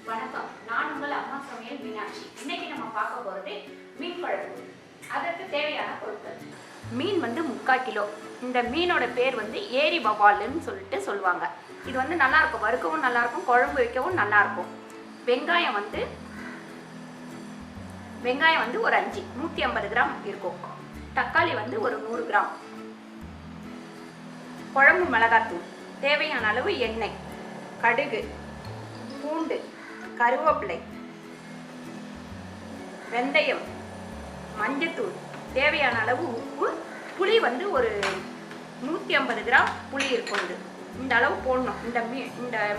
வணக்கம், நான் உங்கள் அம்மா சமையல் மீனாட்சி. இன்னைக்கு நம்ம பார்க்க போகிறது மீன் குழம்பு. அதற்கு தேவையான பொருட்கள்: மீன் 3/4 கிலோ. இந்த மீனோட பேர் ஏரி வவ்வால்னு சொல்லுவாங்க. இது நல்லா இருக்கும், வறுக்கவும் நல்லா இருக்கும், குழம்பு வைக்கவும் நல்லா இருக்கும். வெங்காயம் ஒரு 5 150 கிராம் இருக்கும். தக்காளி ஒரு 100 கிராம். குழம்பு மிளகாத்தூள், தேவையான அளவு எண்ணெய், கடுகு, பூண்டு, கருவேப்பிலை, வெந்தயம், மஞ்சத்தூள், தேவையான அளவு உப்பு, புளி ஒரு 150 கிராம் புளி இருக்கும். இந்த அளவு போடணும். இந்த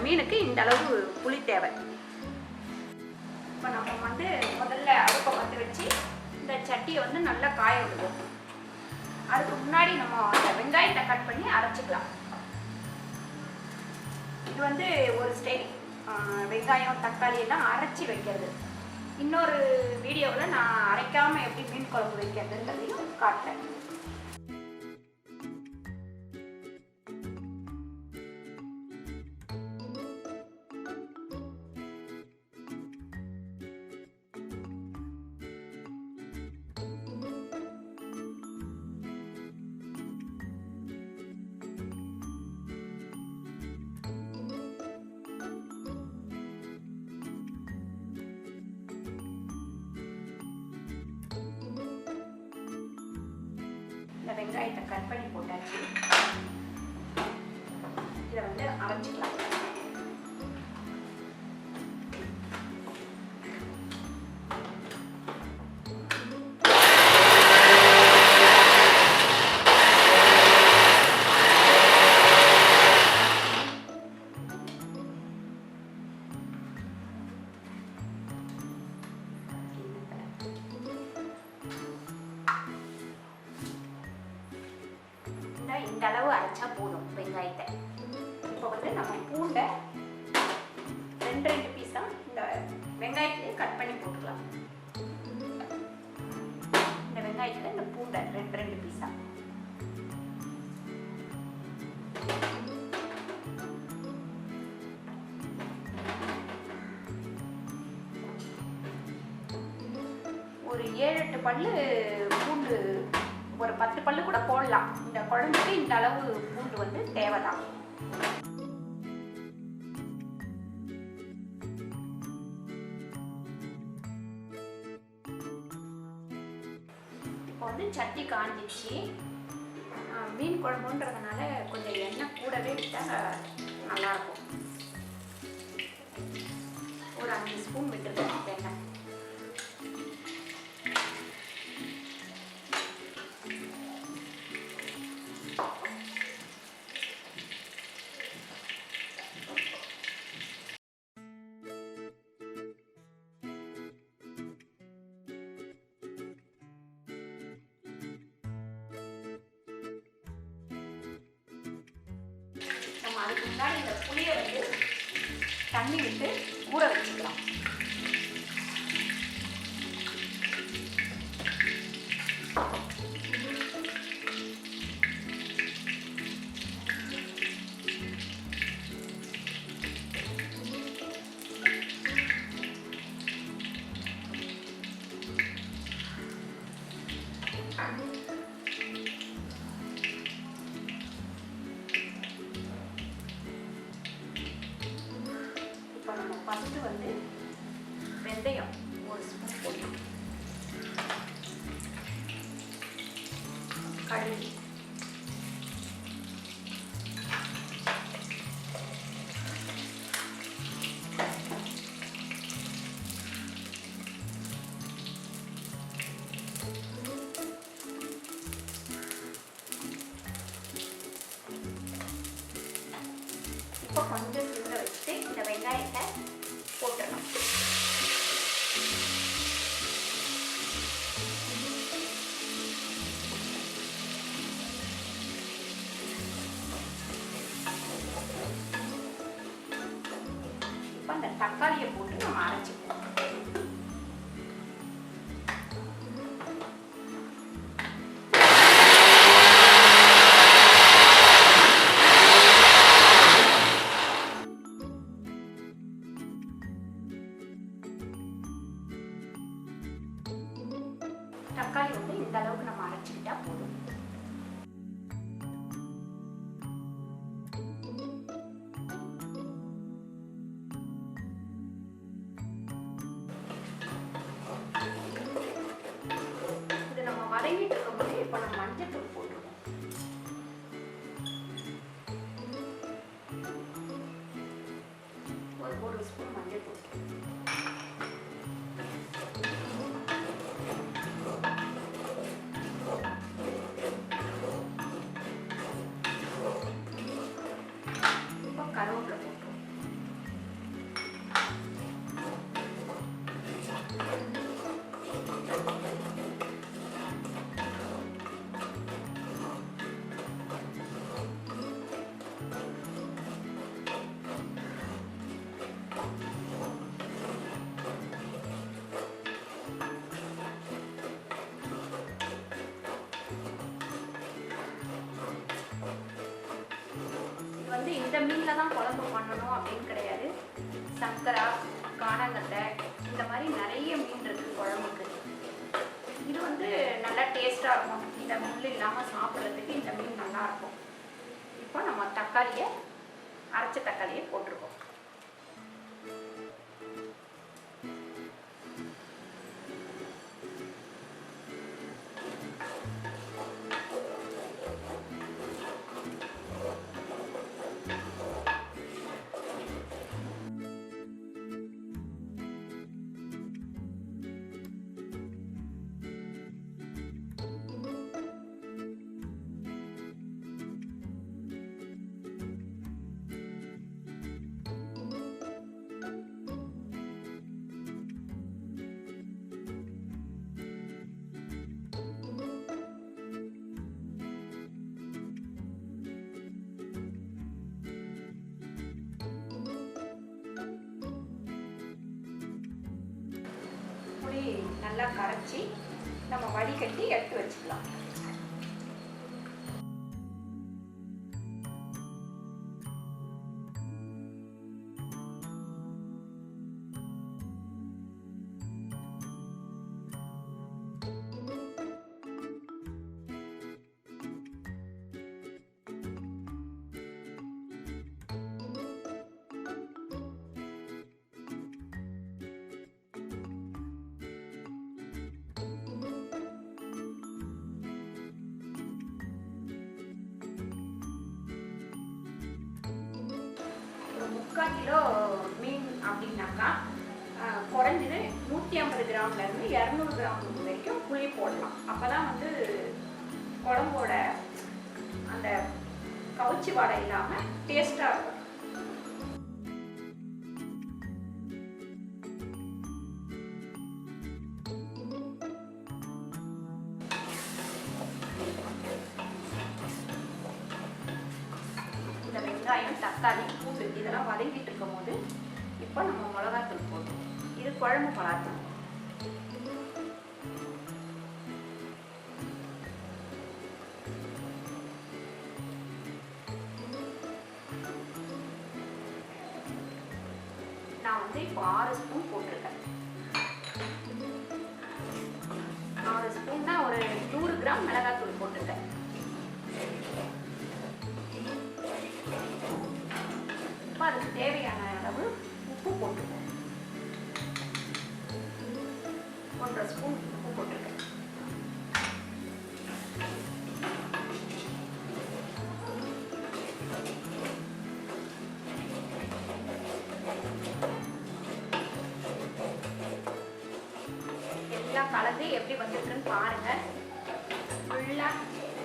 மீனுக்கு இந்த அளவு புளி தேவை. இப்போ நம்ம முதல்ல அடுப்பை பற்ற வச்சு இந்த சட்டியை நல்லா காய விடுவோம். அதுக்கு முன்னாடி நம்ம அந்த வெங்காயத்தை கட் பண்ணி அரைச்சிக்கலாம். இது ஒரு ஸ்டைல் வெங்காயம் தக்காளி எல்லாம் அரைச்சி வைக்கிறது. இன்னொரு வீடியோவில் நான் அரைக்காமல் எப்படி மீன் குழம்பு வைக்கிறதுன்றதையும் காட்டுறேன். இந்த வெங்காயத்தை கட் பண்ணி போட்டாச்சு. இதை அரைச்சிக்கலாம். இந்த அளவு அரைச்சா போதும் வெங்காயத்தை. இப்போ நம்ம பூண்டை 2 பீஸா இந்த வெங்காயத்திலே கட் பண்ணி போட்டுக்கலாம். இந்த வெங்காயத்தில் இந்த பூண்டை 2 பீஸா. ஒரு 7-8 பல்லு பூண்டு, ஒரு 10 பல்லு கூட போடலாம். இந்த குழம்புக்கு இந்த அளவு பூண்டு தேவைதான். இப்போ சட்டி காஞ்சிச்சு. மீன் குழம்புன்றதுனால கொஞ்சம் எண்ணெய் கூடவே விட்டால் நல்லாயிருக்கும். ஒரு 5 ஸ்பூன் விட்டுருக்கேன் தேங்காய். அதுக்கு முன்னாடி இந்த புளியை தண்ணி விட்டு ஊற வச்சுக்கலாம். ஃபஸ்ட்டு வெந்தயம் 1 ஸ்பூன் போடணும். கடுகு, இப்போ கொஞ்சம் சிம்ல வச்சுட்டு இந்த வெங்காயத்தை போட்டுடணும். இப்போ அந்த தக்காளியை போட்டு நம்ம அரைச்சிப்போம். போடும்போது இப்போ நம்ம மஞ்சத்தூள் போட்டுருவோம். ஒரு ஸ்பூன் மஞ்சத்தூள். இப்போ கருவேப்பிலை போட்டுருவோம். வந்து இந்த மீனில் தான் குழம்பு பண்ணணும் அப்படின்னு கிடையாது. சங்கரா, காணங்கத்தை, இந்த மாதிரி நிறைய மீன் இருக்குது குழம்புக்கு. இது வந்து நல்லா டேஸ்ட்டாக இருக்கும். இந்த முள் இல்லாமல் சாப்பிட்றதுக்கு இந்த மீன் நல்லாயிருக்கும். இப்போ நம்ம தக்காளியை, அரைச்ச தக்காளியை போட்டிருக்கோம். புளி நல்லா கரைச்சி நம்ம வடிகட்டி எடுத்து வச்சுக்கலாம். ஒரு 3/4 கிலோ மீன் அப்படின்னாக்கா குறைஞ்சது 150 கிராம்லேருந்து 200 கிராம் வரைக்கும் புளி போடலாம். அப்போ தான் வந்து குழம்போட அந்த கவுச்சி வாடை இல்லாமல் டேஸ்ட்டாக இருக்கும். இந்த வெங்காயம், தக்காளி, பூண்டு இதெல்லாம் வதங்கிட்டு இருக்கும் போது இப்போ நம்ம மிளகாத்தூள் போடுவோம். இது குழம்பு மிளகாத்தூள். நான் வந்து இப்போ 6 ஸ்பூன் போட்டிருக்கேன். 6 ஸ்பூன்னா ஒரு 100 கிராம் மிளகாத்தூள் போட்டிருக்கேன். இப்போ அதுக்கு தேவையான அளவு உப்பு போட்டுருக்கோம். 1.5 ஸ்பூன் உப்பு போட்டிருக்கேன். எல்லாம் கலந்து எப்படி வந்துருக்குன்னு பாருங்க. ஃபுல்லாக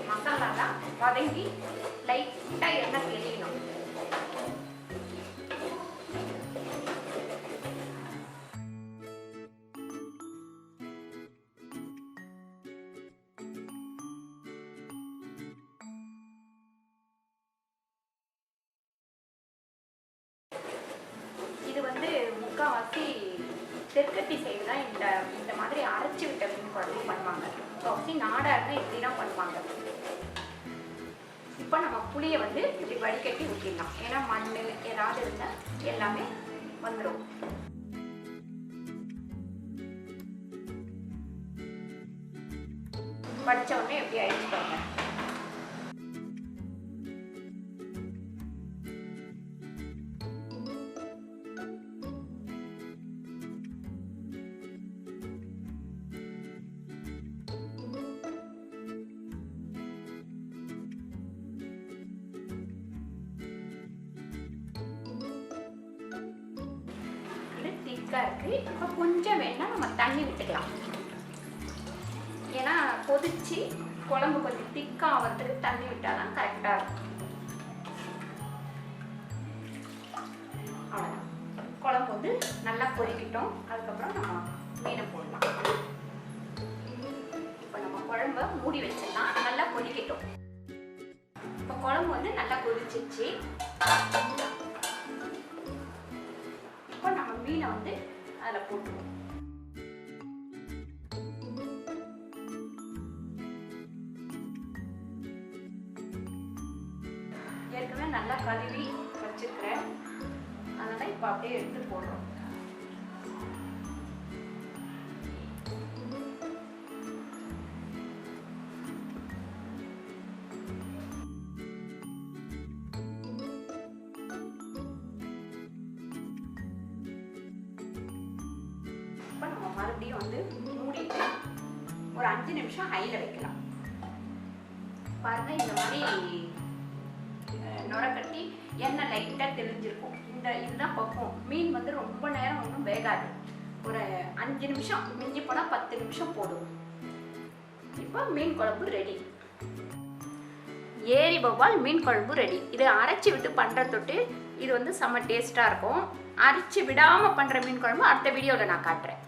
மசாலாலாம் வதங்கி லைட்டாக எண்ணெய் தெரியணும். இது வந்து முக்கால்வாசி தெற்கத்தி சைடு தான் இந்த மாதிரி அரைச்சி விட்ட மீன் குழம்பு பண்ணுவாங்க. முக்கால்வாசி நாடாக இப்படி தான் பண்ணுவாங்க. இப்போ நம்ம புளியை வந்து இப்படி வடிகட்டி ஊற்றிடலாம். ஏன்னா மண் ஏதாவது இருந்தால் எல்லாமே வந்துடும். படித்த உடனே எப்படி அழிச்சுக்கோங்க. திக்காக இருக்குது. இப்போ கொஞ்சம் வேணால் நம்ம தண்ணி விட்டுக்கலாம். ஏன்னா கொதிச்சு குழம்பு கொஞ்சம் திக்காக ஆகிறதுக்கு தண்ணி விட்டால் தான் கரெக்டாக இருக்கும். அவ்வளோதான். குழம்பு வந்து நல்லா கொதிக்கிட்டோம். அதுக்கப்புறம் நம்ம மீனை போடலாம். இப்போ நம்ம குழம்ப மூடி வச்சிடலாம். நல்லா கொதிக்கட்டும். இப்போ குழம்பு வந்து நல்லா கொதிச்சிச்சு. இப்போ நம்ம மீனை வந்து அதில் போட்டுருவோம். ஏற்கனவே நல்லா கழுவி வச்சிருக்கிறேன். அதனால் இப்போ அப்படியே எடுத்து போடுறோம். இப்போ நம்ம மறுபடியும் வந்து மூடிட்டு ஒரு 5 நிமிஷம் ஹையில் வைக்கலாம். பாருங்க, இந்த மாதிரி நுரை கட்டி எண்ணெய் லைட்டாக தெரிஞ்சிருக்கும். இதுதான் பக்குவம். மீன் வந்து ரொம்ப நேரம் ஒன்றும் வேகாது. ஒரு 5 நிமிஷம், மிஞ்சி போனால் 10 நிமிஷம் போடுவோம். இப்போ மீன் குழம்பு ரெடி. ஏரி வவ்வால் மீன் குழம்பு ரெடி. இது அரைச்சி விட்டு பண்ணுற தொட்டு இது வந்து செம்ம டேஸ்ட்டாக இருக்கும். அரைச்சி விடாமல் பண்ணுற மீன் குழம்பு அடுத்த வீடியோவில் நான் காட்டுறேன்.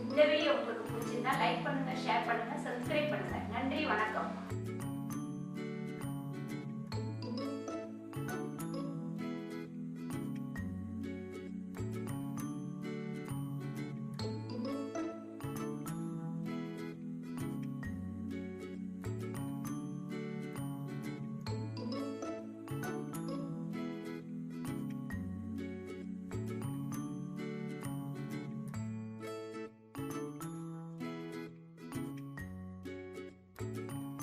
இந்த வீடியோ உங்களுக்கு பிடிச்சிருந்தா லைக் பண்ணுங்கள், ஷேர் பண்ணுங்கள், சப்ஸ்கிரைப் பண்ணுங்கள். நன்றி, வணக்கம்.